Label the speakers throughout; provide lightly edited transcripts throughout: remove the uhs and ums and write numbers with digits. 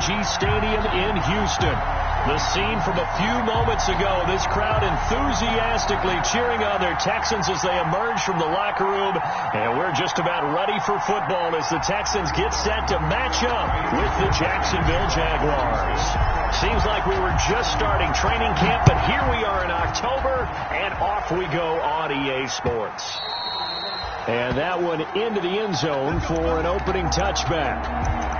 Speaker 1: AT&T Stadium in Houston. The scene from a few moments ago, this crowd enthusiastically cheering on their Texans as they emerge from the locker room. And we're just about ready for football as the Texans get set to match up with the Jacksonville Jaguars. Seems like we were just starting training camp, but here we are in October, and off we go on EA Sports. And that one into the end zone for an opening touchback.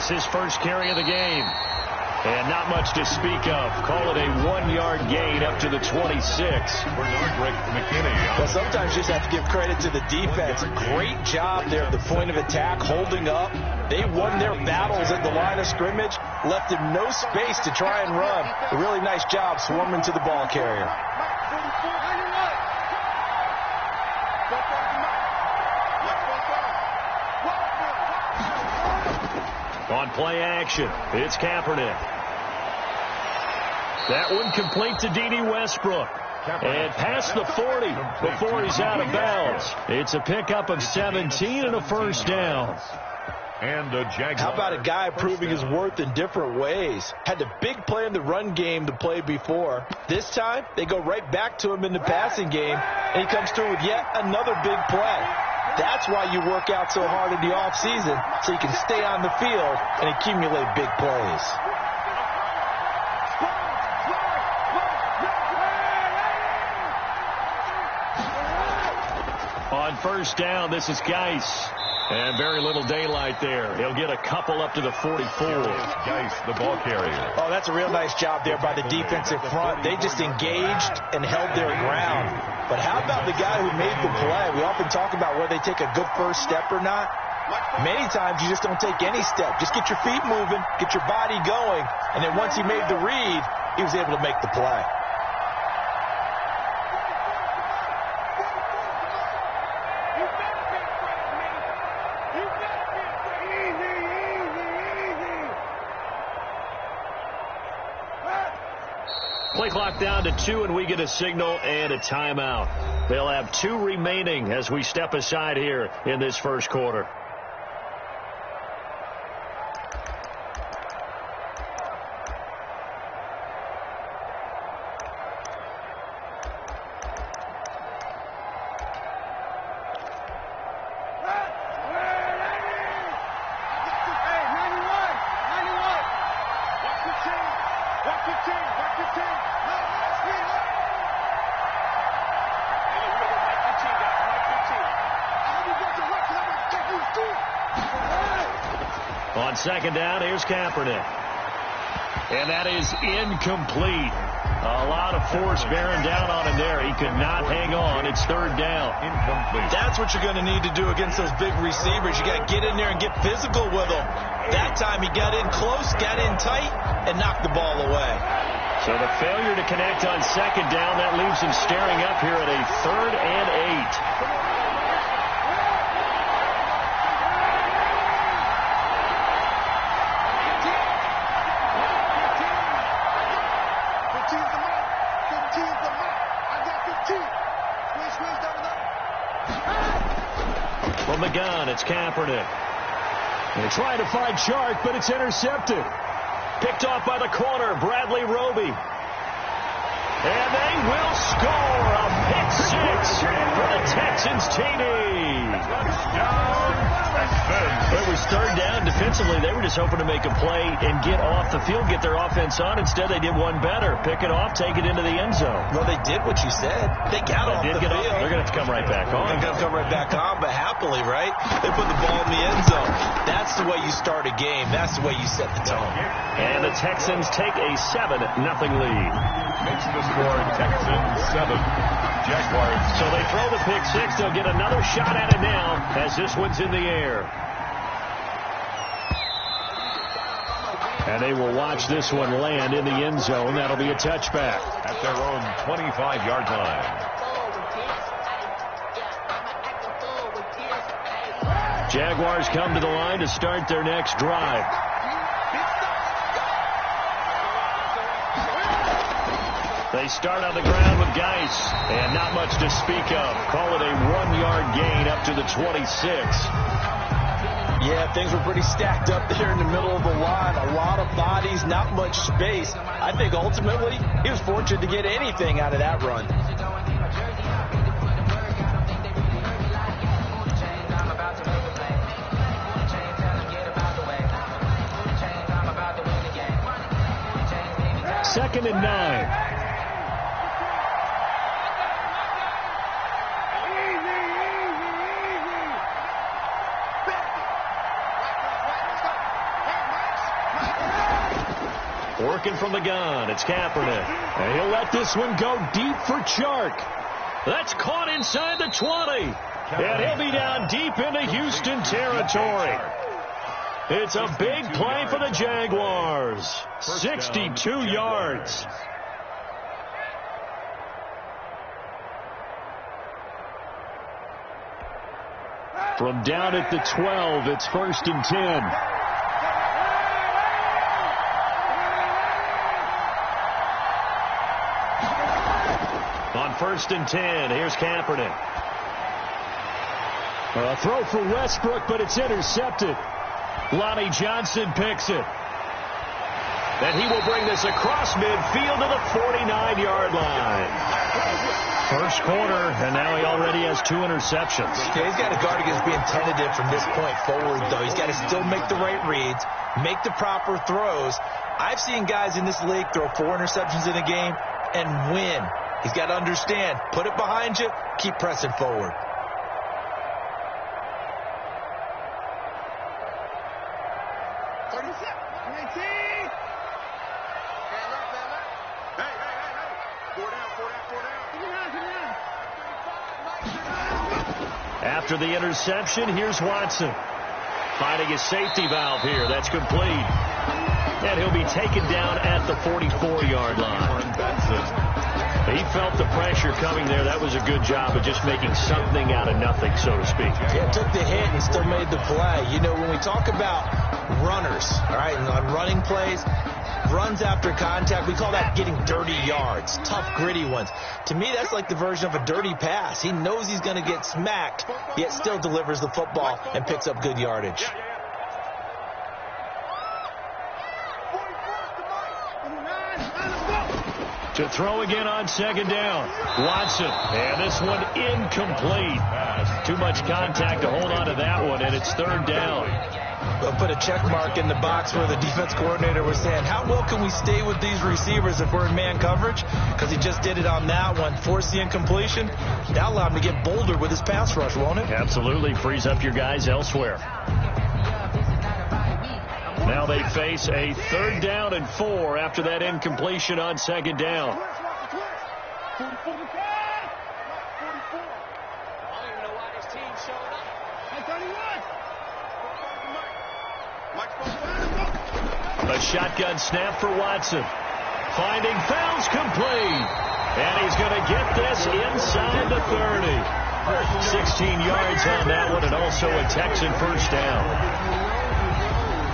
Speaker 1: His first carry of the game. And not much to speak of. Call it a 1-yard gain up to the 26.
Speaker 2: Bernard McKinney.
Speaker 3: Well, sometimes you just have to give credit to the defense. Great job there at the point of attack, holding up. They won their battles at the line of scrimmage, left him no space to try and run. A really nice job swarming to the ball carrier.
Speaker 1: On play action, it's Kaepernick. That one complete to D.D. Westbrook. And past the 40 before he's out of bounds. It's a pickup of 17 and a first down.
Speaker 2: And the Jaguars.
Speaker 3: How about a guy proving his worth in different ways? Had the big play in the run game to play before. This time, they go right back to him in the passing game, and he comes through with yet another big play. That's why you work out so hard in the offseason, so you can stay on the field and accumulate big plays.
Speaker 1: On first down, this is Geis. And very little daylight there. He'll get a couple up to the 44.
Speaker 2: Geis, the ball carrier.
Speaker 3: Oh, that's a real nice job there by the defensive front. They just engaged and held their ground. But how about the guy who made the play? We often talk about whether they take a good first step or not. Many times you just don't take any step. Just get your feet moving, get your body going, and then once he made the read, he was able to make the play.
Speaker 1: Play clock down to 2, and we get a signal and a timeout. They'll have 2 remaining as we step aside here in this first quarter. On second down, here's Kaepernick. And that is incomplete. A lot of force bearing down on him there. He could not hang on. It's third down.
Speaker 2: Incomplete.
Speaker 3: That's what you're going to need to do against those big receivers. You got to get in there and get physical with them. That time he got in close, got in tight, and knocked the ball away.
Speaker 1: So the failure to connect on second down, that leaves him staring up here at a 3rd and 8. From the gun, it's Kaepernick. They're trying to find Chark, but it's intercepted. Picked off by the corner, Bradley Roby. And they will score a pick 6 for the Texans TD.
Speaker 2: Touchdown, Texans.
Speaker 1: It was third down. Defensively, they were just hoping to make a play and get off the field, get their offense on. Instead, they did one better. Pick it off, take it into the end zone.
Speaker 3: Well, they did what you said. They got off the field.
Speaker 1: They're going to have to come right back on.
Speaker 3: They're going to come right back on, but happily, right? They put the ball in the end zone. That's the way you start a game. That's the way you set the tone.
Speaker 1: And the Texans take a 7-0 lead.
Speaker 2: Makes the score Texans 7, Jaguars.
Speaker 1: So they throw the pick 6. They'll get another shot at it now as this one's in the air. And they will watch this one land in the end zone. That'll be a touchback.
Speaker 2: At their own 25-yard line.
Speaker 1: Jaguars come to the line to start their next drive. They start on the ground with Geis, and not much to speak of. Call it a 1-yard gain up to the 26.
Speaker 3: Yeah, things were pretty stacked up there in the middle of the line. A lot of bodies, not much space. I think ultimately he was fortunate to get anything out of that run.
Speaker 1: Second and 9. Working from the gun, it's Kaepernick. And he'll let this one go deep for Chark. That's caught inside the 20. And he'll be down deep into Houston territory. It's a big play for the Jaguars. 62 yards. From down at the 12, it's 1st and 10. On 1st and 10, here's Kaepernick. A throw for Westbrook, but it's intercepted. Lonnie Johnson picks it. And he will bring this across midfield to the 49-yard line. First quarter, and now he already has 2 interceptions.
Speaker 3: Yeah, he's got to guard against being tentative from this point forward, though. He's got to still make the right reads, make the proper throws. I've seen guys in this league throw 4 interceptions in a game and win. He's got to understand, put it behind you, keep pressing forward.
Speaker 1: After the interception, here's Watson. Finding his safety valve here. That's complete. And he'll be taken down at the 44-yard line. He felt the pressure coming there. That was a good job of just making something out of nothing, so to speak.
Speaker 3: Yeah, took the hit and still made the play. You know, when we talk about runners, all right, and on running plays, runs after contact, we call that getting dirty yards, tough, gritty ones. To me, that's like the version of a dirty pass. He knows he's going to get smacked, yet still delivers the football and picks up good yardage.
Speaker 1: To throw again on 2nd down. Watson. And this one incomplete. Too much contact to hold on to that one, and it's 3rd down.
Speaker 3: They'll put a check mark in the box where the defense coordinator was saying, how well can we stay with these receivers if we're in man coverage? Because he just did it on that one. Forced the incompletion. That'll allow him to get bolder with his pass rush, won't it?
Speaker 1: Absolutely. Frees up your guys elsewhere. Now they face a 3rd down and 4 after that incompletion on 2nd down. A shotgun snap for Watson. Finding fouls complete. And he's going to get this inside the 30. 16 yards on that one, and also a Texan first down.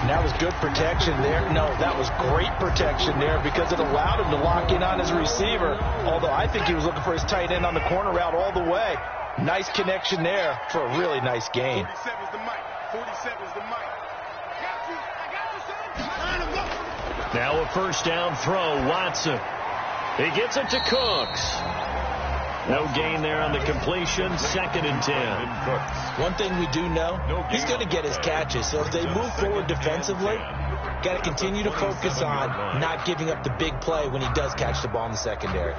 Speaker 3: And that was good protection there. No, that was great protection there because it allowed him to lock in on his receiver, although I think he was looking for his tight end on the corner route all the way. Nice connection there for a really nice gain.
Speaker 4: 47's the mic. 47's the mic.
Speaker 1: Now a first down throw, Watson. He gets it to Cooks. No gain there on the completion. 2nd and 10.
Speaker 3: One thing we do know, he's going to get his catches. So if they move forward defensively, got to continue to focus on not giving up the big play when he does catch the ball in the secondary.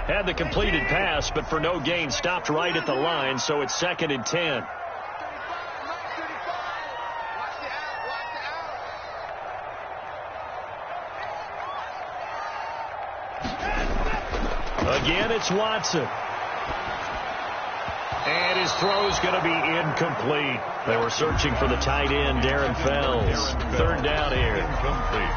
Speaker 1: Had the completed pass, but for no gain, stopped right at the line, so it's 2nd and 10. Again, it's Watson. And his throw's going to be incomplete. They were searching for the tight end, Darren Fells. Third down here.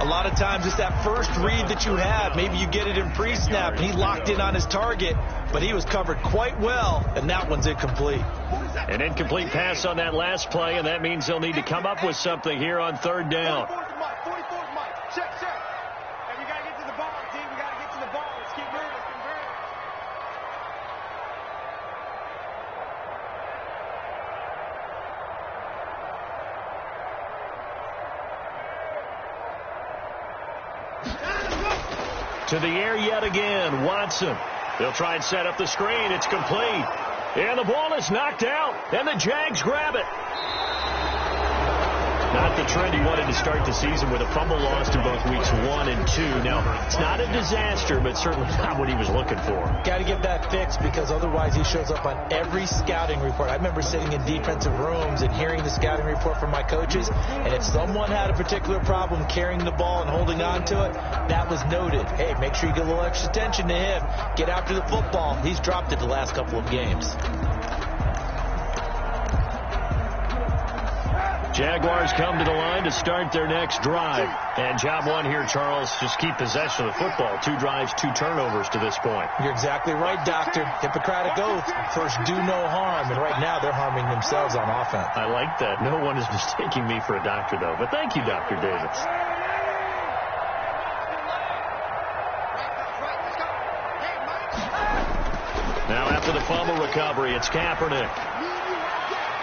Speaker 3: A lot of times it's that first read that you have. Maybe you get it in pre-snap, and he locked in on his target, but he was covered quite well, and that one's incomplete.
Speaker 1: An incomplete pass on that last play, and that means they'll need to come up with something here on third down.
Speaker 4: 44's Mike. Check. And we got to get to the ball, D. We got to get to the ball. Let's keep moving.
Speaker 1: To the air yet again, Watson. They'll try and set up the screen. It's complete. And the ball is knocked out, and the Jags grab it. Not the trend he wanted to start the season with a fumble lost in both weeks 1 and 2. Now, it's not a disaster, but certainly not what he was looking for.
Speaker 3: Got to get that fixed because otherwise he shows up on every scouting report. I remember sitting in defensive rooms and hearing the scouting report from my coaches, and if someone had a particular problem carrying the ball and holding on to it, that was noted. Hey, make sure you get a little extra attention to him. Get after the football. He's dropped it the last couple of games.
Speaker 1: Jaguars come to the line to start their next drive. And job one here, Charles, just keep possession of the football. 2 drives, 2 turnovers to this point.
Speaker 3: You're exactly right, Doctor. Hippocratic oath. First, do no harm. And right now, they're harming themselves on offense.
Speaker 1: I like that. No one is mistaking me for a doctor, though. But thank you, Dr. Davis. Now after the fumble recovery, it's Kaepernick.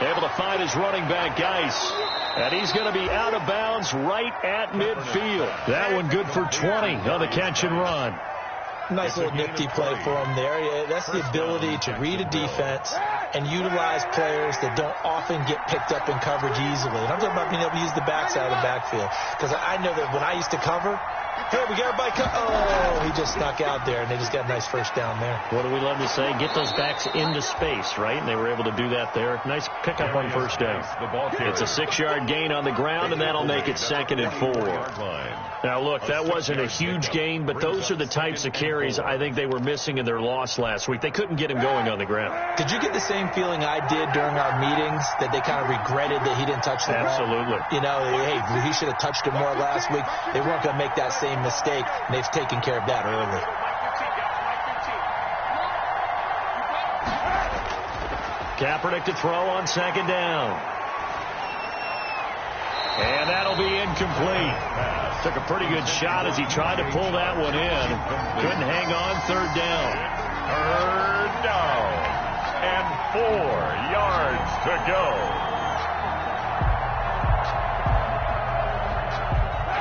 Speaker 1: Able to find his running back, Geis. And he's going to be out of bounds right at midfield. That one good for 20 on the catch and run.
Speaker 3: Nice little nifty play for him there. That's the ability to read a defense and utilize players that don't often get picked up in coverage easily. And I'm talking about being able to use the backside of the backfield. Because I know that when I used to cover, hey, we got everybody. Oh, he just snuck out there, and they just got a nice first down there.
Speaker 1: What do we love to say? Get those backs into space, right? And they were able to do that there. Nice pickup on first down. It's a 6-yard gain on the ground, and that'll make it 2nd and 4. Now, look, that wasn't a huge gain, but those are the types of carries I think they were missing in their loss last week. They couldn't get him going on the ground.
Speaker 3: Did you get the same feeling I did during our meetings, that they kind of regretted that he didn't touch the ball?
Speaker 1: Absolutely.
Speaker 3: You know, hey, he should have touched it more last week. They weren't going to make that same mistake, and they've taken care of that early.
Speaker 1: Kaepernick to throw on 2nd down. And that'll be incomplete. Took a pretty good shot as he tried to pull that one in. Couldn't hang on. 3rd down.
Speaker 2: 3rd down. And 4 yards to go.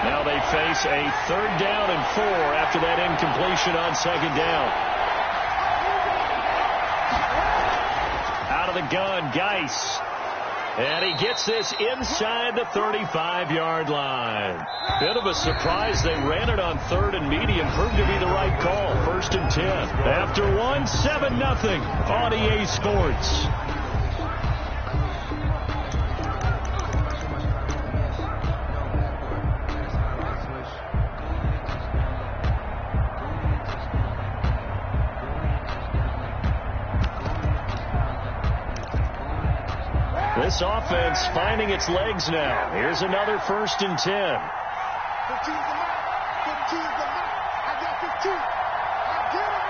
Speaker 1: Now they face a 3rd down and 4 after that incompletion on 2nd down. Out of the gun, Geis. And he gets this inside the 35-yard line. Bit of a surprise. They ran it on 3rd and medium. Proved to be the right call. 1st and 10. After 1, 7-0 on EA Sports. This offense finding its legs now. Here's another 1st and 10.
Speaker 4: 15's the mark. 15's the mark. I got 15. Get him.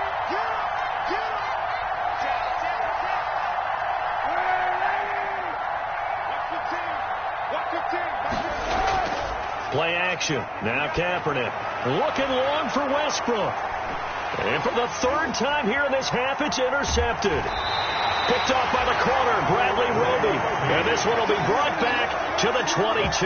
Speaker 4: Watch 15.
Speaker 1: Play action. Now Kaepernick. Looking long for Westbrook. And for the 3rd time here in this half, it's intercepted. Picked off by the corner, Bradley Roby. And this one will be brought back to the 22.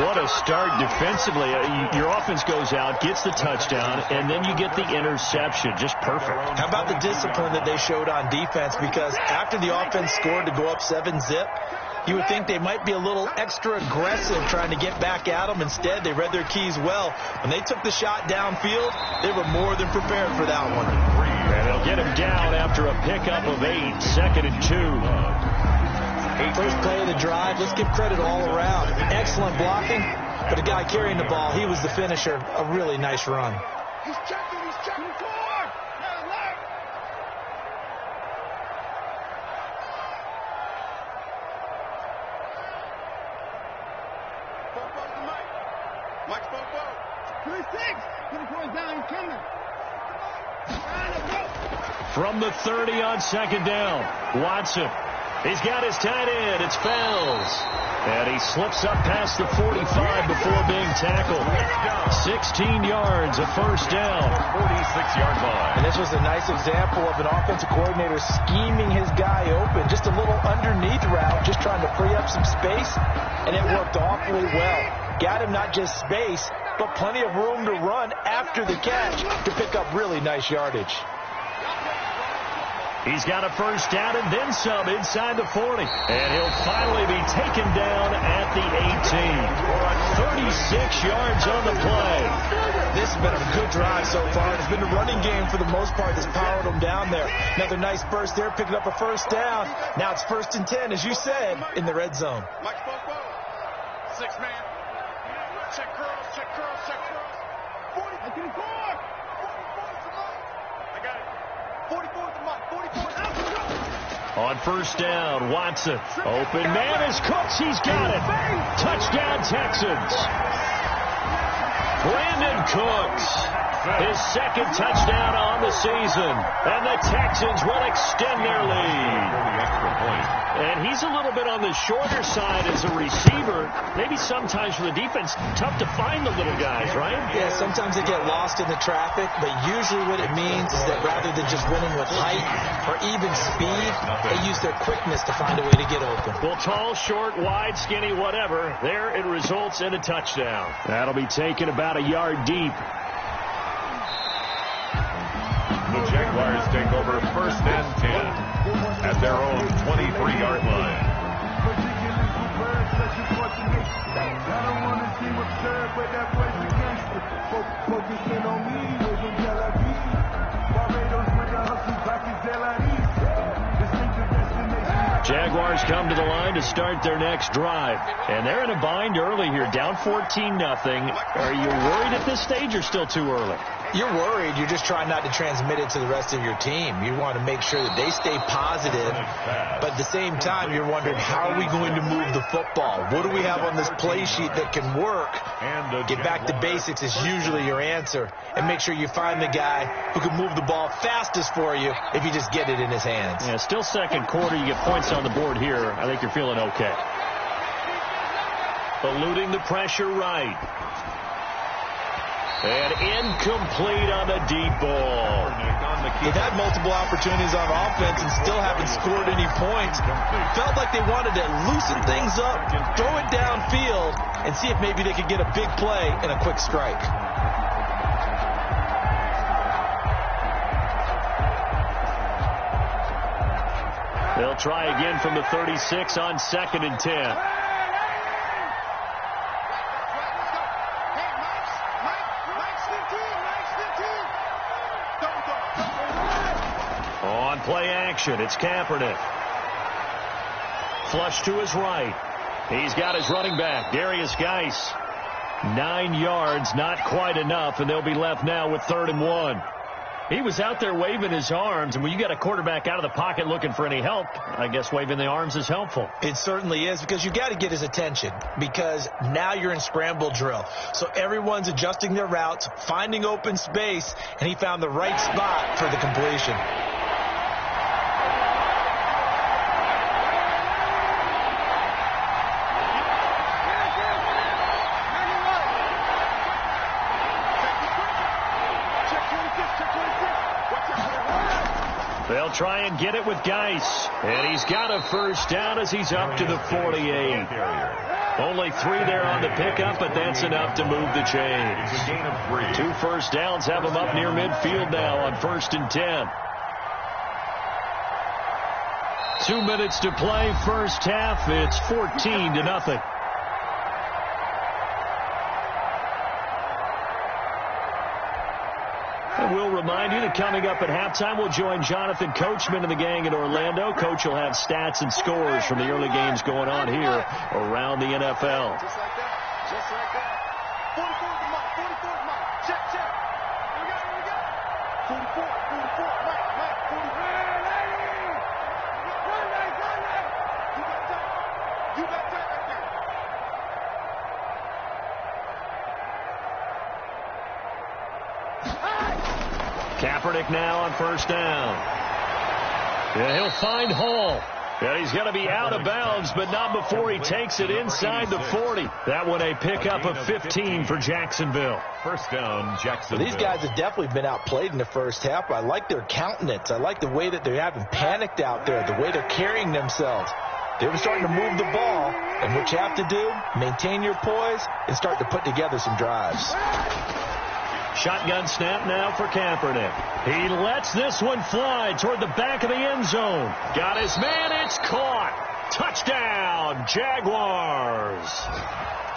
Speaker 1: What a start defensively. Your offense goes out, gets the touchdown, and then you get the interception. Just perfect.
Speaker 3: How about the discipline that they showed on defense? Because after the offense scored to go up 7-zip, you would think they might be a little extra aggressive trying to get back at them. Instead, they read their keys well. When they took the shot downfield, they were more than prepared for that one.
Speaker 1: And they'll get him down after a pickup of 8. 2nd and 2.
Speaker 3: First play of the drive. Let's give credit all around. Excellent blocking. But the guy carrying the ball, he was the finisher. A really nice run.
Speaker 4: He's checking. Mike's 26. 24 is down. He's coming.
Speaker 1: From the 30 on second down, Watson. He's got his tight end. It's Fells. And he slips up past the 45 before being tackled. 16 yards, a first down.
Speaker 2: 46-yard line.
Speaker 3: And this was a nice example of an offensive coordinator scheming his guy open. Just a little underneath route, just trying to free up some space. And it worked awfully well. Got him not just space, but plenty of room to run after the catch to pick up really nice yardage.
Speaker 1: He's got a first down and then some inside the 40. And he'll finally be taken down at the 18. 36 yards on the play.
Speaker 3: This has been a good drive so far. It's been a running game for the most part that's powered them down there. Another nice burst there, picking up a first down. Now it's 1st and 10, as you said, in the red zone.
Speaker 4: Mike's 6 man. Check curls, check curls, check curls. 40. I can score. 44. I got it. 44 to Mike. 44 out.
Speaker 1: On first down, Watson. Open man is Cooks. He's got it. Touchdown, Texans. Brandon Cooks. His second touchdown on the season. And the Texans will extend their lead. And he's a little bit on the shorter side as a receiver. Maybe sometimes for the defense, tough to find the little guys, right?
Speaker 3: Yeah, sometimes they get lost in the traffic, but usually what it means is that rather than just winning with height or even speed, they use their quickness to find a way to get open.
Speaker 1: Well, tall, short, wide, skinny, whatever. There it results in a touchdown. That'll be taken about a yard deep.
Speaker 2: The Jaguars take over 1st and 10 at their own 23-yard line.
Speaker 1: Jaguars come to the line to start their next drive. And they're in a bind early here, down 14-0. Are you worried at this stage or still too early?
Speaker 3: You're worried. You're just trying not to transmit it to the rest of your team. You want to make sure that they stay positive, but at the same time, you're wondering, how are we going to move the football? What do we have on this play sheet that can work? Get back to basics is usually your answer, and make sure you find the guy who can move the ball fastest for you if you just get it in his hands.
Speaker 1: Yeah, still second quarter. You get points on the board here. I think you're feeling okay. Eluding the pressure right. And incomplete on the deep ball.
Speaker 3: They've had multiple opportunities on offense and still haven't scored any points. Felt like they wanted to loosen things up, throw it downfield, and see if maybe they could get a big play and a quick strike.
Speaker 1: They'll try again from the 36 on 2nd and 10. On play action, it's Kaepernick. Flush to his right. He's got his running back, Darius Geis. 9 yards, not quite enough, and they'll be left now with 3rd and 1. He was out there waving his arms, and when you got a quarterback out of the pocket looking for any help, I guess waving the arms is helpful.
Speaker 3: It certainly is, because you got to get his attention, because now you're in scramble drill. So everyone's adjusting their routes, finding open space, and he found the right spot for the completion.
Speaker 1: They'll try and get it with Geis. And he's got a first down as he's up to the 48. Only 3 there on the pickup, but that's enough to move the chains. 2 first downs have him up near midfield now on 1st and 10. 2 minutes to play, first half. It's 14-0. And we'll remind you that coming up at halftime, we'll join Jonathan Coachman and the gang in Orlando. Coach will have stats and scores from the early games going on here around the NFL.
Speaker 4: Just like that. Just like that. 44 to Mike. 44 to Mike. Check, check. We got it. We got it. 44. 44. Mike. Mike. 44. Run, Mike. Run, Mike. You got tight. You got tight right there.
Speaker 1: Kaepernick now on first down. And he'll find Hall. And he's going to be out of bounds, but not before he takes it inside the 40. That one a pickup of 15 for Jacksonville.
Speaker 2: First down, Jacksonville.
Speaker 3: Well, these guys have definitely been outplayed in the first half. I like their countenance. I like the way that they haven't panicked out there, the way they're carrying themselves. They were starting to move the ball, and what you have to do, maintain your poise and start to put together some drives.
Speaker 1: Shotgun snap now for Kaepernick. He lets this one fly toward the back of the end zone. Got his man, it's caught. Touchdown, Jaguars.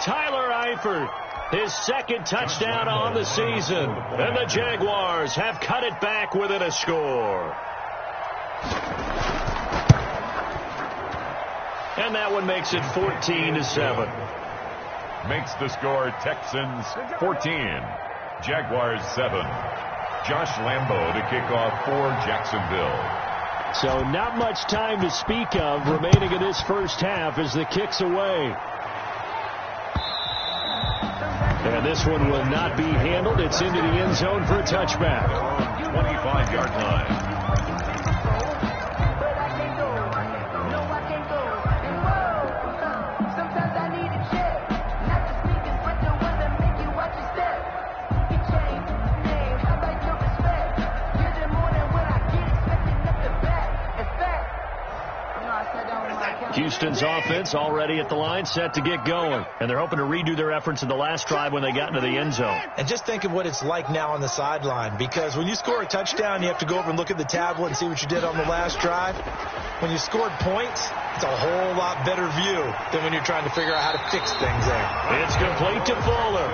Speaker 1: Tyler Eifert, his second touchdown on the season. And the Jaguars have cut it back within a score. And that one makes it 14-7.
Speaker 2: Makes the score Texans 14. Jaguars 7. Josh Lambo to kick off for Jacksonville.
Speaker 1: So not much time to speak of remaining in this first half as the kick's away. And this one will not be handled. It's into the end zone for a touchback.
Speaker 2: 25-yard line.
Speaker 1: Houston's offense already at the line, set to get going. And they're hoping to redo their efforts in the last drive when they got into the end zone.
Speaker 3: And just think of what it's like now on the sideline, because when you score a touchdown, you have to go over and look at the tablet and see what you did on the last drive. When you scored points, it's a whole lot better view than when you're trying to figure out how to fix things there.
Speaker 1: It's complete to Fuller.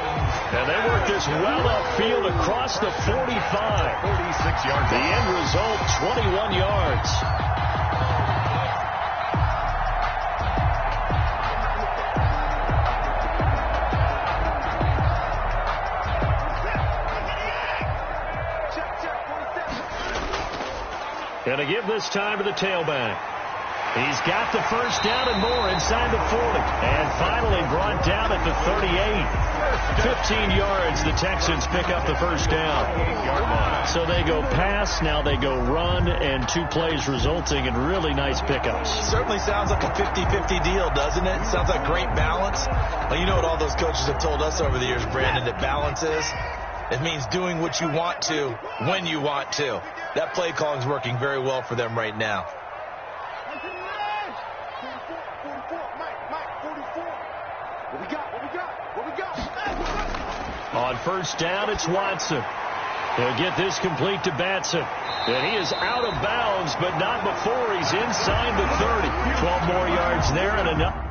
Speaker 1: And they work this well upfield across the 45.
Speaker 2: 46 yards.
Speaker 1: The end result, 21 yards. And to give this time to the tailback. He's got the first down and more inside the 40. And finally brought down at the 38. 15 yards, the Texans pick up the first down. So they go pass, now they go run, and 2 plays resulting in really nice pickups.
Speaker 3: Certainly sounds like a 50-50 deal, doesn't it? Sounds like great balance. Well, you know what all those coaches have told us over the years, Brandon, that balance is? It means doing what you want to when you want to. That play calling is working very well for them right now.
Speaker 1: On first down, it's Watson. He'll get this complete to Batson. And he is out of bounds, but not before he's inside the 30. 12 more yards there and enough.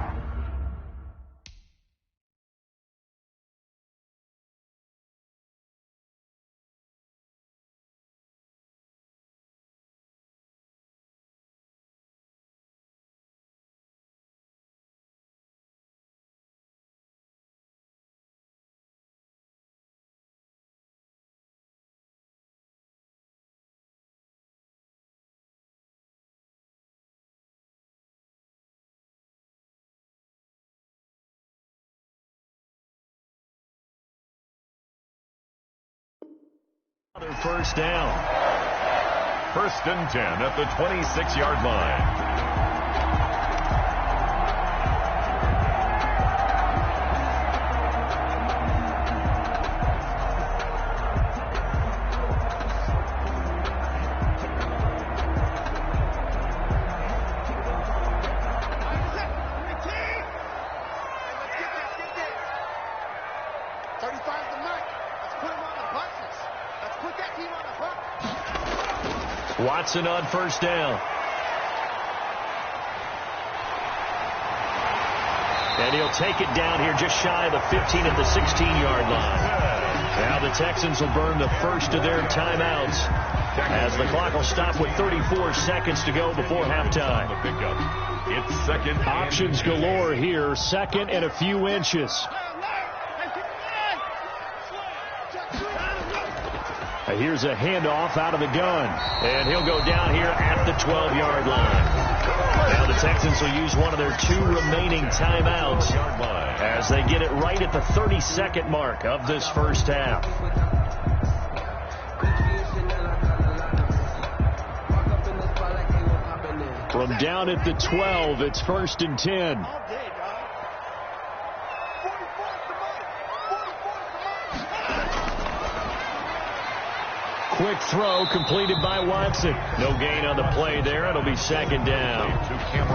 Speaker 1: Another first down.
Speaker 2: First and 10 at the 26-yard line.
Speaker 1: Watson on first down. And he'll take it down here just shy of the 15 at the 16-yard line. Now the Texans will burn the first of their timeouts as the clock will stop with 34 seconds to go before halftime.
Speaker 2: It's second.
Speaker 1: Options galore here. Second and a few inches. Here's a handoff out of the gun. And he'll go down here at the 12-yard line. Now the Texans will use one of their 2 remaining timeouts as they get it right at the 32nd mark of this first half. From down at the 12, it's 1st and 10. Quick throw completed by Watson. No gain on the play there. It'll be 2nd down.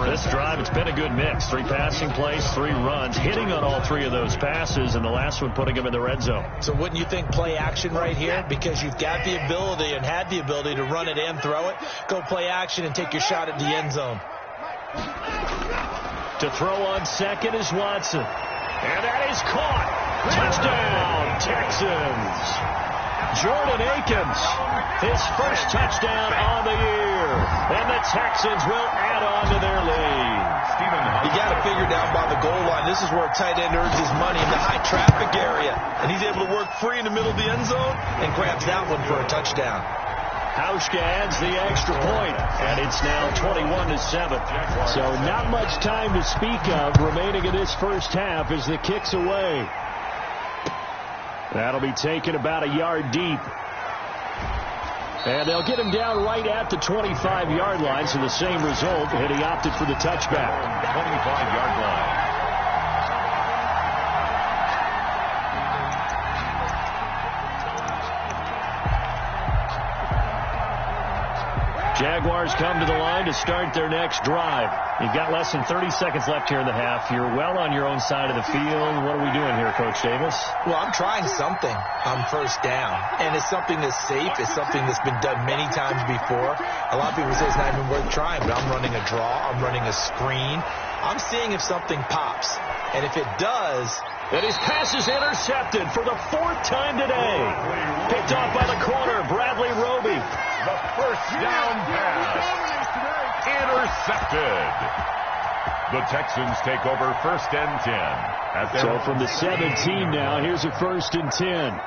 Speaker 1: This drive, it's been a good mix. 3 passing plays, 3 runs, hitting on all 3 of those passes, and the last one putting them in the red zone.
Speaker 3: So wouldn't you think play action right here? Because you've got the ability and had the ability to run it and throw it. Go play action and take your shot at the end zone.
Speaker 1: To throw on 2nd is Watson. And that is caught. Touchdown, Texans. Jordan Akins, his first touchdown on the year. And the Texans will add on to their lead.
Speaker 3: You got to figure down by the goal line. This is where a tight end earns his money in the high traffic area. And he's able to work free in the middle of the end zone and grabs that one for a touchdown.
Speaker 1: Hauschka adds the extra point, and it's now 21-7. So not much time to speak of remaining in this first half as the kick's away. That'll be taken about a yard deep. And they'll get him down right at the 25-yard line, so the same result, and he opted for the touchback.
Speaker 2: 25-yard line.
Speaker 1: Jaguars come to the line to start their next drive. You've got less than 30 seconds left here in the half. You're well on your own side of the field. What are we doing here, Coach Davis?
Speaker 3: Well, I'm trying something on 1st down. And it's something that's safe. It's something that's been done many times before. A lot of people say it's not even worth trying, but I'm running a draw. I'm running a screen. I'm seeing if something pops. And if it does...
Speaker 1: And his pass is intercepted for the 4th time today. Picked off by the corner, Bradley Roby.
Speaker 2: The first down pass intercepted. The Texans take over 1st and 10.
Speaker 1: So from the 17 now, here's a 1st and 10.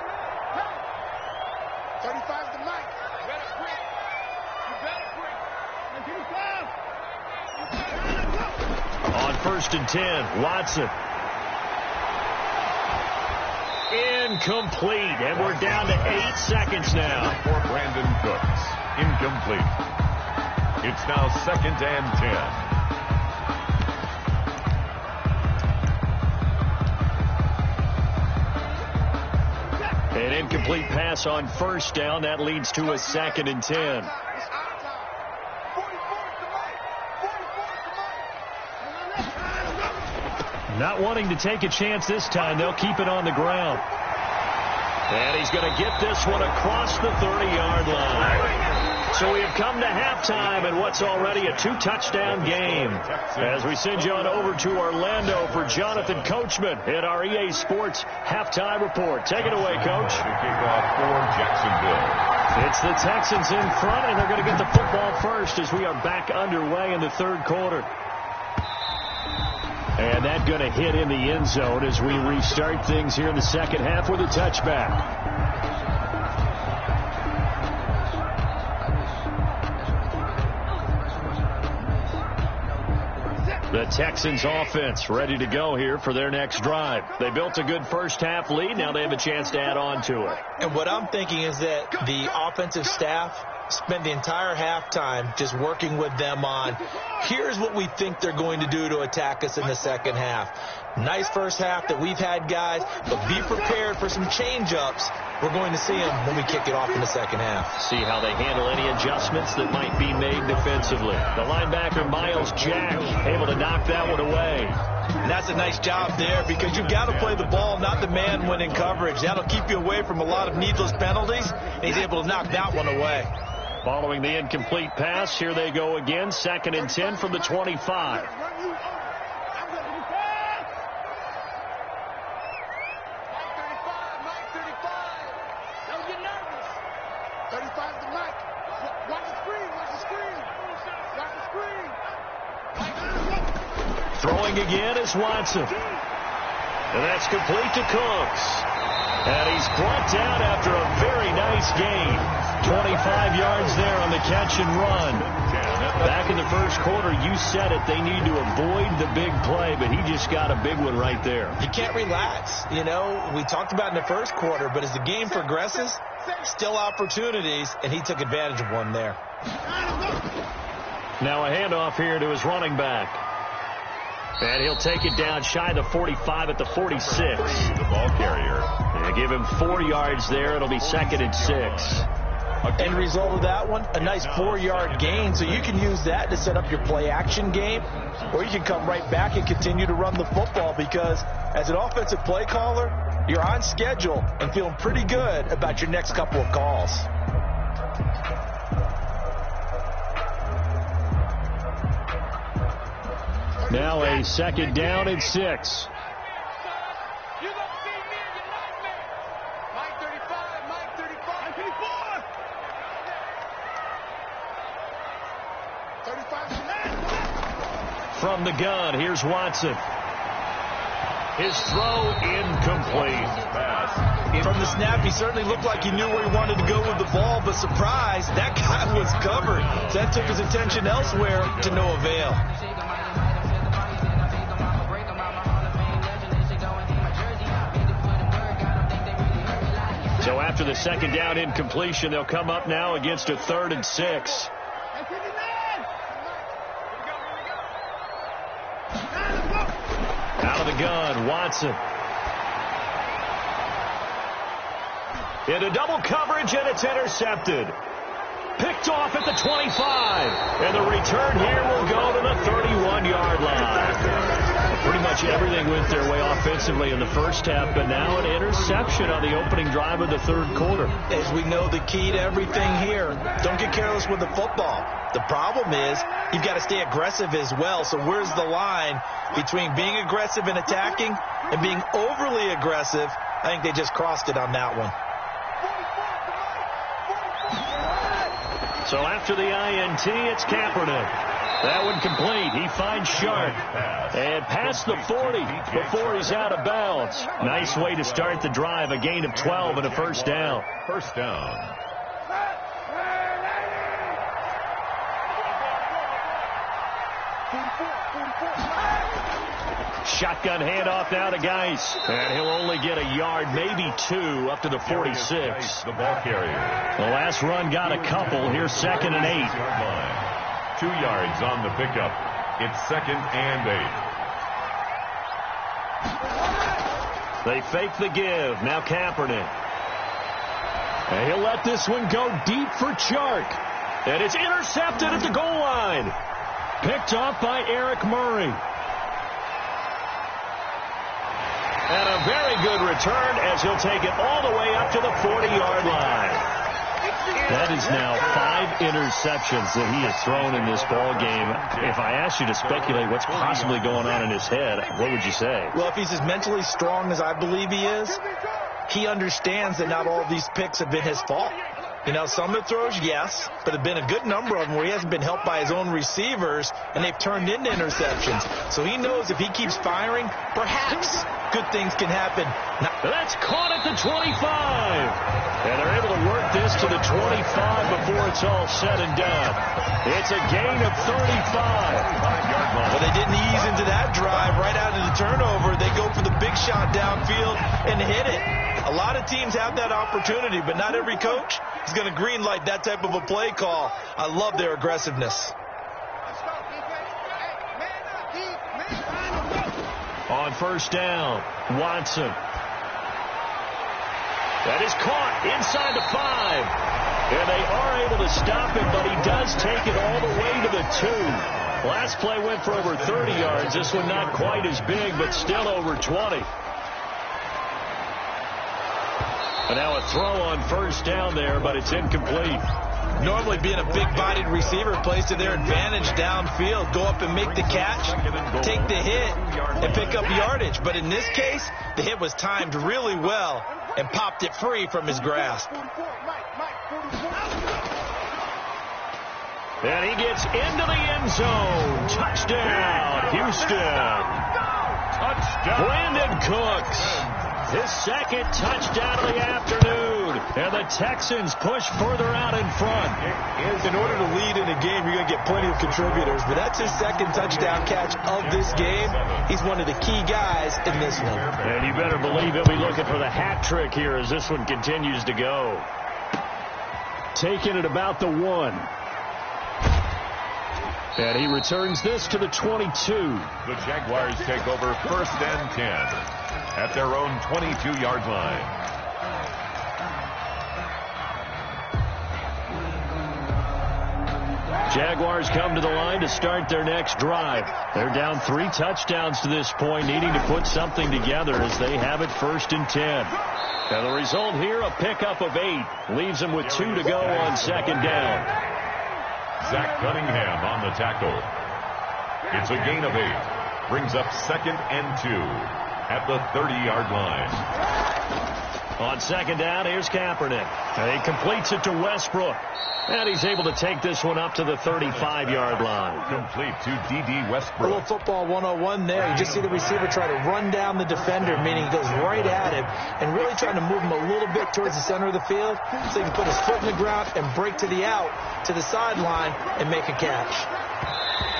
Speaker 4: 35's the mic.
Speaker 1: On 1st and 10, Watson. Incomplete, and we're down to 8 seconds now.
Speaker 2: For Brandon Cooks. Incomplete. It's now 2nd and 10.
Speaker 1: An incomplete pass on 1st down. That leads to a 2nd and 10. Not wanting to take a chance this time. They'll keep it on the ground. And he's going to get this one across the 30-yard line. So we have come to halftime in what's already a 2-touchdown game. As we send you on over to Orlando for Jonathan Coachman at our EA Sports Halftime Report. Take it away, Coach.
Speaker 2: The kickoff for Jacksonville.
Speaker 1: It's the Texans in front, and they're going to get the football first as we are back underway in the 3rd quarter. And that's going to hit in the end zone as we restart things here in the 2nd half with a touchback. The Texans offense ready to go here for their next drive. They built a good first half lead. Now they have a chance to add on to it.
Speaker 3: And what I'm thinking is that the offensive staff spent the entire halftime just working with them on, here's what we think they're going to do to attack us in the 2nd half. Nice first half that we've had, guys, but be prepared for some change-ups. We're going to see them when we kick it off in the 2nd half.
Speaker 1: See how they handle any adjustments that might be made defensively. The linebacker, Miles Jack, able to knock that one away.
Speaker 3: And that's a nice job there because you've got to play the ball, not the man when in coverage. That'll keep you away from a lot of needless penalties, and he's able to knock that one away.
Speaker 1: Following the incomplete pass, here they go again, 2nd and 10 from the 25. Throwing again is Watson. And that's complete to Cooks. And he's brought down after a very nice gain. 25 yards there on the catch and run. Back in the 1st quarter, you said it, they need to avoid the big play, but he just got a big one right there.
Speaker 3: You can't relax. You know, we talked about in the 1st quarter, but as the game progresses, still opportunities, and he took advantage of one there.
Speaker 1: Now a handoff here to his running back. And he'll take it down shy of the 45 at the 46.
Speaker 2: The ball carrier.
Speaker 1: They give him 4 yards there. It'll be 2nd and 6.
Speaker 3: End result of that one, a nice 4-yard gain. So you can use that to set up your play-action game, or you can come right back and continue to run the football, because as an offensive play caller, you're on schedule and feeling pretty good about your next couple of calls.
Speaker 1: Now a 2nd down and 6. From the gun, here's Watson. His throw incomplete.
Speaker 3: From the snap, he certainly looked like he knew where he wanted to go with the ball, but surprise, that guy was covered. So that took his attention elsewhere to no avail.
Speaker 1: So after the 2nd down incompletion, they'll come up now against a 3rd and 6. Out of the gun, Watson. Into double coverage, and it's intercepted. Picked off at the 25. And the return here will go to the 31-yard line. Pretty much everything went their way offensively in the first half, but now an interception on the opening drive of the 3rd quarter.
Speaker 3: As we know, the key to everything here, don't get careless with the football. The problem is you've got to stay aggressive as well. So where's the line between being aggressive and attacking and being overly aggressive? I think they just crossed it on that one.
Speaker 1: So after the INT, it's Kaepernick. That one complete. He finds Sharp. And past the 40 before he's out of bounds. Nice way to start the drive. A gain of 12 and a 1st down.
Speaker 2: 1st down.
Speaker 1: Shotgun handoff now to Geis. And he'll only get a yard, maybe 2, up to the 46.
Speaker 2: The ball carrier.
Speaker 1: The last run got a couple. Here's 2nd and 8.
Speaker 2: 2 yards on the pickup. It's 2nd and 8.
Speaker 1: They fake the give. Now Kaepernick. And he'll let this one go deep for Chark. And it's intercepted at the goal line. Picked off by Eric Murray. And a very good return as he'll take it all the way up to the 40-yard line. That is now 5 interceptions that he has thrown in this ball game. If I asked you to speculate what's possibly going on in his head, what would you say?
Speaker 3: Well, if he's as mentally strong as I believe he is, he understands that not all of these picks have been his fault. You know, some of the throws, yes, but there have been a good number of them where he hasn't been helped by his own receivers, and they've turned into interceptions. So he knows if he keeps firing, perhaps good things can happen. Now,
Speaker 1: that's caught at the 25. And they're able to work this to the 25 before it's all said and done. It's a gain of 35.
Speaker 3: Well, they didn't ease into that drive right out of the turnover. They go for the big shot downfield and hit it. A lot of teams have that opportunity, but not every coach is going to greenlight that type of a play call. I love their aggressiveness.
Speaker 1: On 1st down, Watson. That is caught inside the 5. And they are able to stop him, but he does take it all the way to the 2. Last play went for over 30 yards. This one not quite as big, but still over 20. And now a throw on 1st down there, but it's incomplete.
Speaker 3: Normally being a big-bodied receiver plays to their advantage downfield. Go up and make the catch, take the hit, and pick up yardage. But in this case, the hit was timed really well and popped it free from his grasp.
Speaker 1: And he gets into the end zone. Touchdown, Houston. Touchdown. Brandon Cooks. His 2nd touchdown of the afternoon. And the Texans push further out in front.
Speaker 3: In order to lead in a game, you're going to get plenty of contributors. But that's his 2nd touchdown catch of this game. He's one of the key guys in this one.
Speaker 1: And you better believe he'll be looking for the hat trick here as this one continues to go. Taking it about the 1. And he returns this to the 22.
Speaker 2: The Jaguars take over 1st and 10 at their own 22-yard line.
Speaker 1: Jaguars come to the line to start their next drive. They're down 3 touchdowns to this point, needing to put something together as they have it 1st and 10. And the result here, a pickup of 8. Leaves them with 2 to go on 2nd down.
Speaker 2: Zach Cunningham on the tackle. It's a gain of 8. Brings up 2nd and 2 at the 30-yard line.
Speaker 1: On 2nd down, here's Kaepernick. And he completes it to Westbrook. And he's able to take this one up to the 35-yard line.
Speaker 2: Complete to D.D.
Speaker 3: A
Speaker 2: Westbrook.
Speaker 3: little football 101 there. You just see the receiver try to run down the defender, meaning he goes right at him and really trying to move him a little bit towards the center of the field so he can put his foot in the ground and break to the out, to the sideline, and make a catch.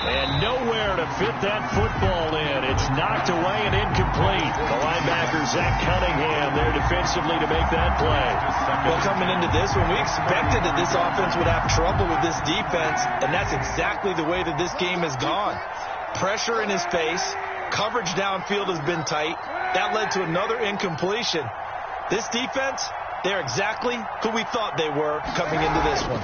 Speaker 1: And nowhere to fit that football in. It's knocked away and incomplete. The linebacker, Zach Cunningham, there defensively to make that play.
Speaker 3: Well, coming into this one, we expected that this offense would have trouble with this defense, and that's exactly the way that this game has gone. Pressure in his face. Coverage downfield has been tight. That led to another incompletion. This defense, they're exactly who we thought they were coming into this one.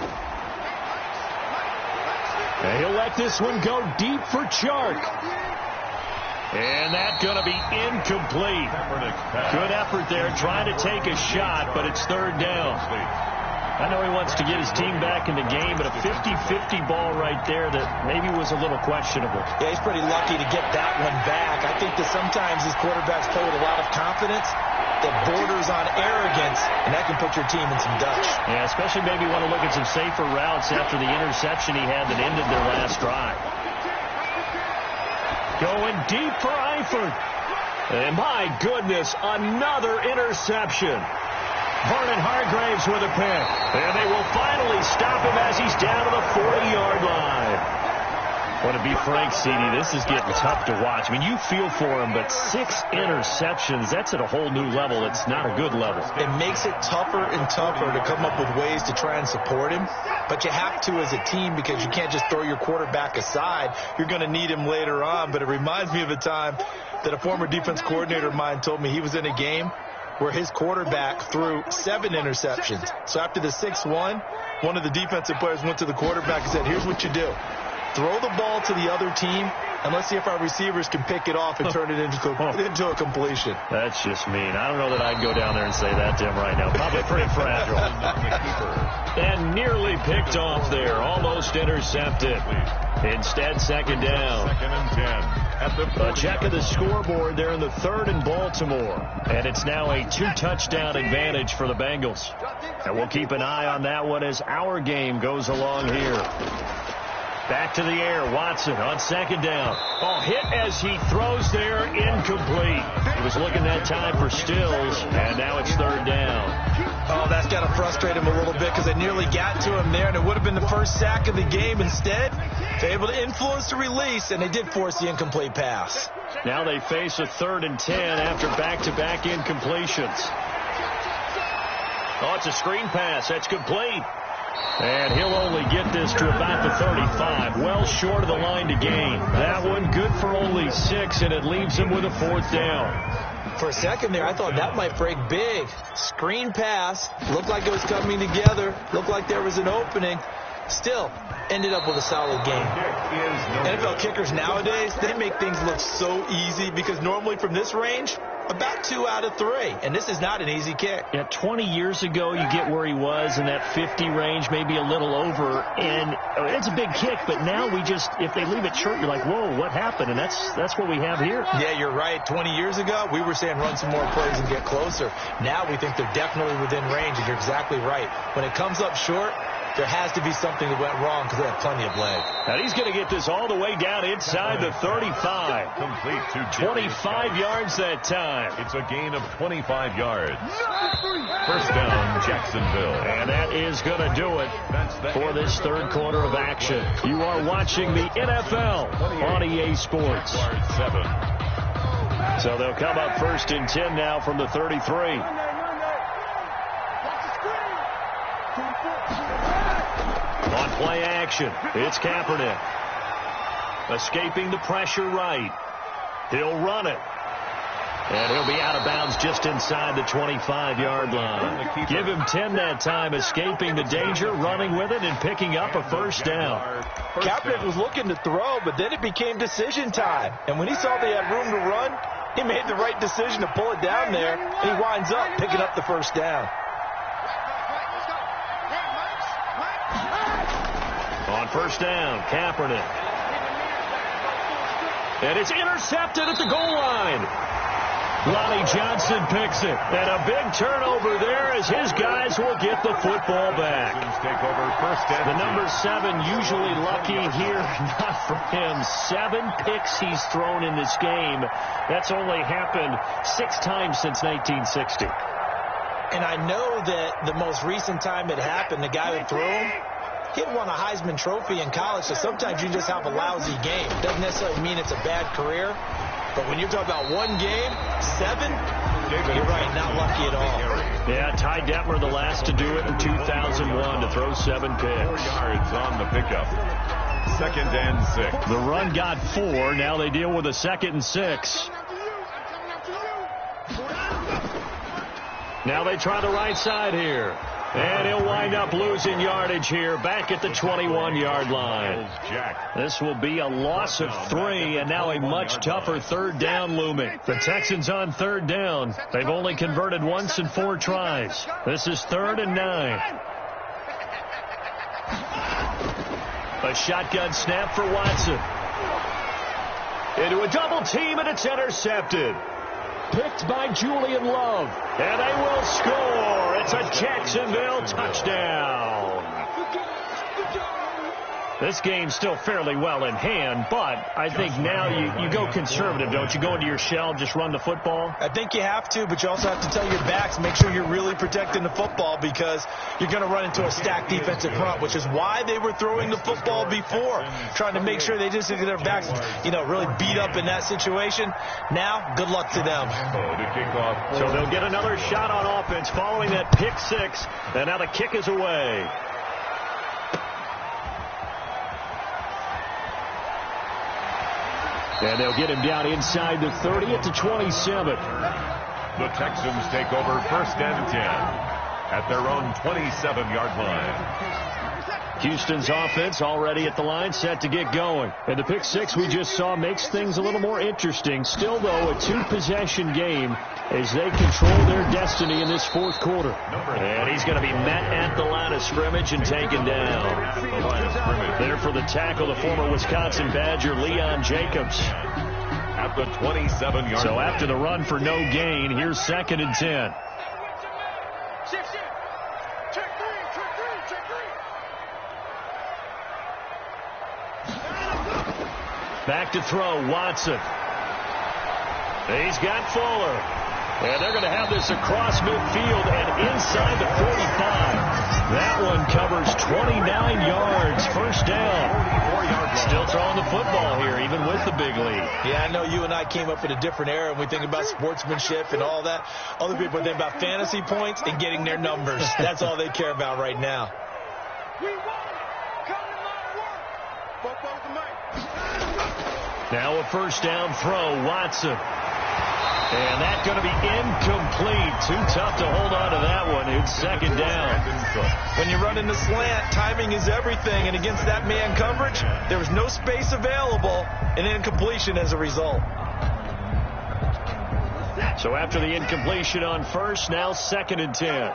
Speaker 1: And he'll let this one go deep for Chark. And that's going to be incomplete. Good effort there, trying to take a shot, but it's 3rd down. I know he wants to get his team back in the game, but a 50-50 ball right there that maybe was a little questionable.
Speaker 3: Yeah, he's pretty lucky to get that one back. I think that sometimes these quarterbacks play with a lot of confidence that borders on arrogance, and that can put your team in some Dutch.
Speaker 1: Yeah, especially maybe want to look at some safer routes after the interception he had that ended their last drive. Going deep for Eifert. And my goodness, another interception. Vernon Hargraves with a pick. And they will finally stop him as he's down to the 40-yard line. Well, to be frank, CD, this is getting tough to watch. I mean, you feel for him, but 6 interceptions, that's at a whole new level. It's not a good level.
Speaker 3: It makes it tougher and tougher to come up with ways to try and support him. But you have to as a team because you can't just throw your quarterback aside. You're going to need him later on. But it reminds me of a time that a former defense coordinator of mine told me he was in a game where his quarterback threw 7 interceptions. So after the 6th one of the defensive players went to the quarterback and said, here's what you do. Throw the ball to the other team, and let's see if our receivers can pick it off and turn it into a completion.
Speaker 1: That's just mean. I don't know that I'd go down there and say that to him right now. Probably pretty fragile. And nearly picked off there. Almost intercepted. Instead, 2nd down.
Speaker 2: 2nd and 10 at the
Speaker 1: A check of the scoreboard there in the 3rd in Baltimore. And it's now a 2-touchdown advantage for the Bengals. And we'll keep an eye on that one as our game goes along here. Back to the air, Watson on 2nd down. Oh, hit as he throws there, incomplete. He was looking that time for Stills, and now it's 3rd down.
Speaker 3: Oh, that's got to frustrate him a little bit because they nearly got to him there, and it would have been the first sack of the game. Instead, they're able to influence the release, and they did force the incomplete pass.
Speaker 1: Now they face a 3rd and 10 after back-to-back incompletions. Oh, it's a screen pass. That's complete. And he'll only get this to about the 35, well short of the line to gain. That one good for only 6, and it leaves him with a 4th down.
Speaker 3: For a second there, I thought that might break big. Screen pass, looked like it was coming together, looked like there was an opening. Still, ended up with a solid game. NFL kickers nowadays, they make things look so easy because normally from this range, about 2 out of 3. And this is not an easy kick.
Speaker 1: Yeah, 20 years ago, you get where he was in that 50 range, maybe a little over. And it's a big kick, but now we just, if they leave it short, you're like, whoa, what happened? And that's what we have here.
Speaker 3: Yeah, you're right. 20 years ago, we were saying run some more plays and get closer. Now we think they're definitely within range, and you're exactly right. When it comes up short, there has to be something that went wrong because they have plenty of leg.
Speaker 1: And he's going to get this all the way down inside the 35.
Speaker 2: Complete to
Speaker 1: 25 yards that time.
Speaker 2: It's a gain of 25 yards. 1st down, Jacksonville.
Speaker 1: And that is going to do it for this 3rd quarter of action. You are watching the NFL on EA Sports. So they'll come up 1st and 10 now from the 33. On play action, it's Kaepernick. Escaping the pressure right. He'll run it. And he'll be out of bounds just inside the 25-yard line. Give him 10 that time, escaping the danger, running with it, and picking up a first down.
Speaker 3: Kaepernick was looking to throw, but then it became decision time. And when he saw they had room to run, he made the right decision to pull it down there, and he winds up picking up the first down.
Speaker 1: On first down, Kaepernick. And it's intercepted at the goal line. Lonnie Johnson picks it. And a big turnover there as his guys will get the football back. The number 7 usually lucky here. Not for him. 7 picks he's thrown in this game. That's only happened 6 times since 1960.
Speaker 3: And I know that the most recent time it happened, the guy who threw him, he had won a Heisman Trophy in college, so sometimes you just have a lousy game. Doesn't necessarily mean it's a bad career. But when you're talking about one game, 7, you're right, not lucky at all.
Speaker 1: Yeah, Ty Detmer, the last to do it in 2001, to throw 7 picks.
Speaker 2: 4 yards on the pickup. 2nd and 6.
Speaker 1: The run got 4. Now they deal with a 2nd and 6. Now they try the right side here. And he'll wind up losing yardage here back at the 21-yard line. This will be a loss of 3, and now a much tougher 3rd down looming. The Texans on 3rd down. They've only converted once in 4 tries. This is 3rd and 9. A shotgun snap for Watson. Into a double team, and it's intercepted. Picked by Julian Love. And they will score. It's a Jacksonville touchdown. This game's still fairly well in hand, but I think now you go conservative, don't you? Go into your shell, just run the football?
Speaker 3: I think you have to, but you also have to tell your backs, make sure you're really protecting the football because you're going to run into a stacked defensive front, which is why they were throwing the football before, trying to make sure they just get their backs, really beat up in that situation. Now, good luck to them.
Speaker 1: So they'll get another shot on offense following that pick 6, and now the kick is away. And they'll get him down inside the 30 at the 27.
Speaker 2: The Texans take over 1st and 10 at their own 27-yard line.
Speaker 1: Houston's offense already at the line, set to get going. And the pick 6 we just saw makes things a little more interesting. Still, though, a 2-possession game as they control their destiny in this 4th quarter. And he's going to be met at the line of scrimmage and taken down. There for the tackle, the former Wisconsin Badger, Leon Jacobs.
Speaker 2: At the 27-yard
Speaker 1: So
Speaker 2: line.
Speaker 1: after the run for no gain, here's 2nd and 10. Back to throw, Watson. He's got Fuller. And they're going to have this across midfield and inside the 45. That one covers 29 yards. First down. Still throwing the football here, even with the big lead.
Speaker 3: Yeah, I know you and I came up in a different era, and we think about sportsmanship and all that. Other people think about fantasy points and getting their numbers. That's all they care about right now.
Speaker 1: Now a first down throw, Watson. And that's going to be incomplete. Too tough to hold on to that one. It's 2nd down.
Speaker 3: When you're running the slant, timing is everything. And against that man coverage, there was no space available and incompletion as a result.
Speaker 1: So after the incompletion on first, now 2nd and 10.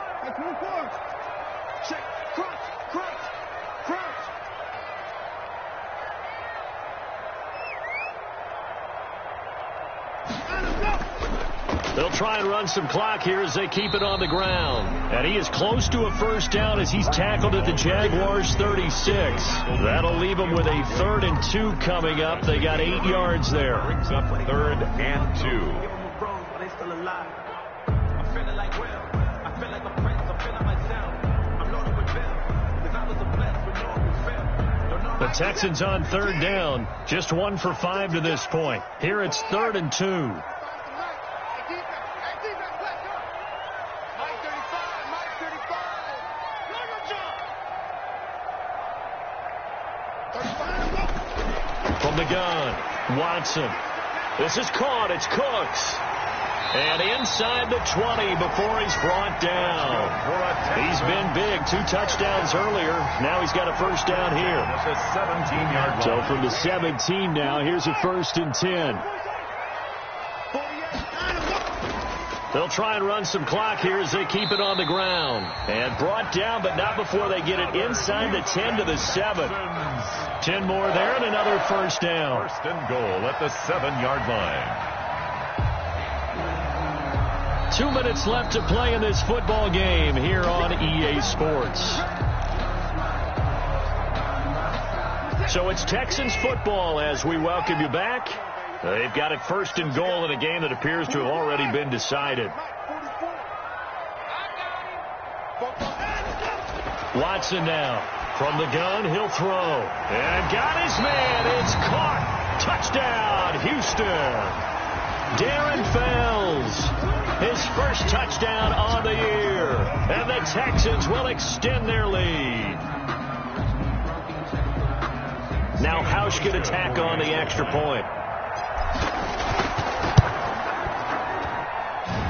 Speaker 1: They'll try and run some clock here as they keep it on the ground. And he is close to a first down as he's tackled at the Jaguars' 36. That'll leave him with a 3rd and 2 coming up. They got 8 yards there.
Speaker 2: Brings up 3rd and 2.
Speaker 1: The Texans on 3rd down. Just 1 for 5 to this point. Here it's 3rd and 2. From the gun, Watson. This is caught. It's Cooks. And inside the 20 before he's brought down. He's been big. 2 touchdowns earlier. Now he's got a first down here.
Speaker 2: That's a 17-yard line.
Speaker 1: So from the 17 now, here's a 1st and 10. They'll try and run some clock here as they keep it on the ground. And brought down, but not before they get it inside the 10 to the 7. 10 more there and another first down.
Speaker 2: 1st and goal at the 7-yard line.
Speaker 1: 2 minutes left to play in this football game here on EA Sports. So it's Texans football as we welcome you back. They've got it 1st and goal in a game that appears to have already been decided. Watson now. From the gun, he'll throw. And got his man. It's caught. Touchdown, Houston. Darren Fells, his first touchdown on the year. And the Texans will extend their lead. Now Hausch could attack on the extra point.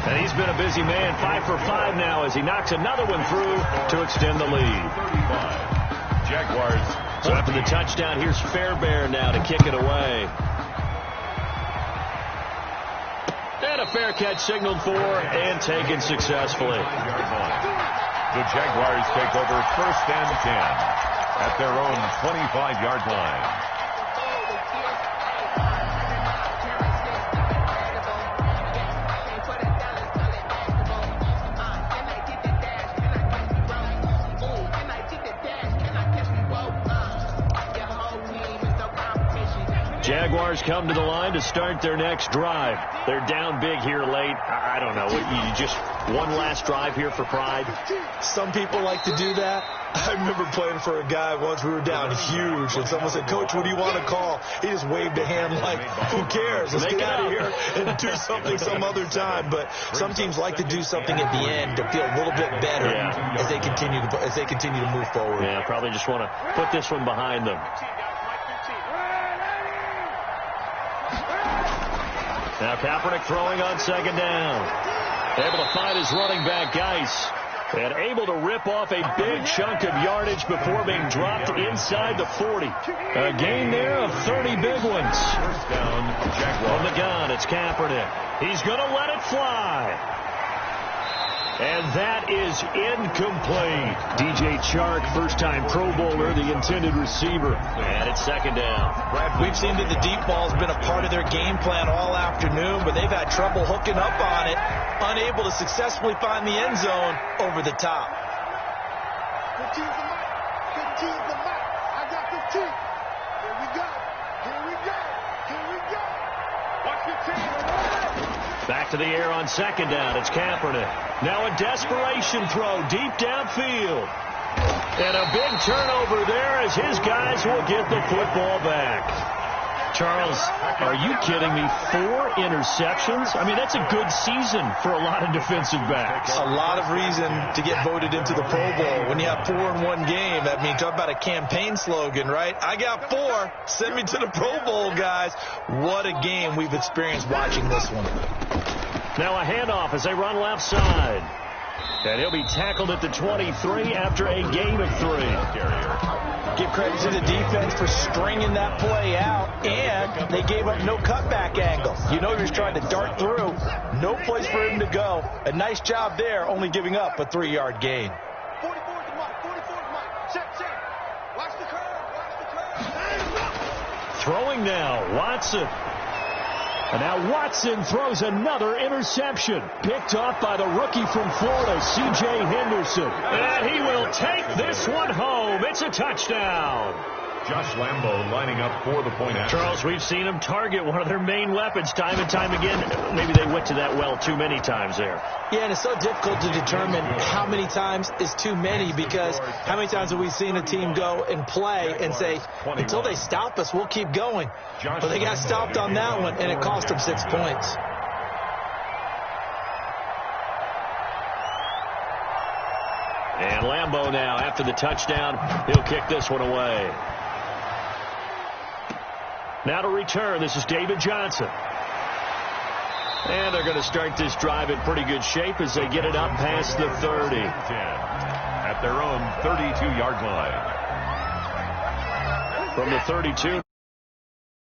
Speaker 1: And he's been a busy man, 5 for 5 now as he knocks another one through to extend the lead.
Speaker 2: 35. Jaguars.
Speaker 1: So after the touchdown, here's Fairbairn now to kick it away. And a fair catch signaled for and taken successfully.
Speaker 2: The Jaguars take over 1st and 10 at their own 25-yard line.
Speaker 1: Jaguars come to the line to start their next drive. They're down big here late. I don't know. You just one last drive here for pride?
Speaker 3: Some people like to do that. I remember playing for a guy once. We were down huge, and someone said, "Coach, what do you want to call?" He just waved a hand like, "Who cares? Let's get out of here and do something some other time." But some teams like to do something at the end to feel a little bit better as they continue to move forward.
Speaker 1: Yeah, probably just want to put this one behind them. Now Kaepernick throwing on 2nd down. Able to find his running back, Geis. And able to rip off a big chunk of yardage before being dropped inside the 40. A gain there of 30 big ones.
Speaker 2: First down, Jaguars.
Speaker 1: On the gun, it's Kaepernick. He's going to let it fly. And that is incomplete. DJ Chark, first-time Pro Bowler, the intended receiver. And it's 2nd down.
Speaker 3: We've seen that the deep ball has been a part of their game plan all afternoon, but they've had trouble hooking up on it, unable to successfully find the end zone over the top.
Speaker 4: 15's the mic. 15's the mic. I got 15. Here we go. Here we go. Here we go. Watch your team.
Speaker 1: Back to the air on 2nd down. It's Kaepernick. Now a desperation throw deep downfield. And a big turnover there as his guys will get the football back. Charles, are you kidding me? 4 interceptions? I mean, that's a good season for a lot of defensive backs.
Speaker 3: A lot of reason to get voted into the Pro Bowl. When you have 4 in one game, that means talk about a campaign slogan, right? I got 4. Send me to the Pro Bowl, guys. What a game we've experienced watching this one.
Speaker 1: Now a handoff as they run left side. And he'll be tackled at the 23 after a gain of 3.
Speaker 3: Give credit to the defense for stringing that play out, and they gave up no cutback angle. You know he was trying to dart through. No place for him to go. A nice job there, only giving up a 3-yard gain.
Speaker 4: 44's the mic. 44's the mic. Check. Watch the curve. Watch the curve.
Speaker 1: Throwing now, Watson. And now Watson throws another interception. Picked off by the rookie from Florida, C.J. Henderson. And he will take this one home. It's a touchdown.
Speaker 2: Josh Lambo lining up for the point after.
Speaker 1: Charles, we've seen him target one of their main weapons time and time again. Maybe they went to that well too many times there.
Speaker 3: Yeah, and it's so difficult to determine how many times is too many, because how many times have we seen a team go and play and say, until they stop us, we'll keep going. But they got stopped on that one, and it cost them 6 points.
Speaker 1: And Lambo now, after the touchdown, he'll kick this one away. Now to return, this is David Johnson. And they're going to start this drive in pretty good shape as they get it up past the 30.
Speaker 2: 10 at their own 32-yard line.
Speaker 1: From the 32.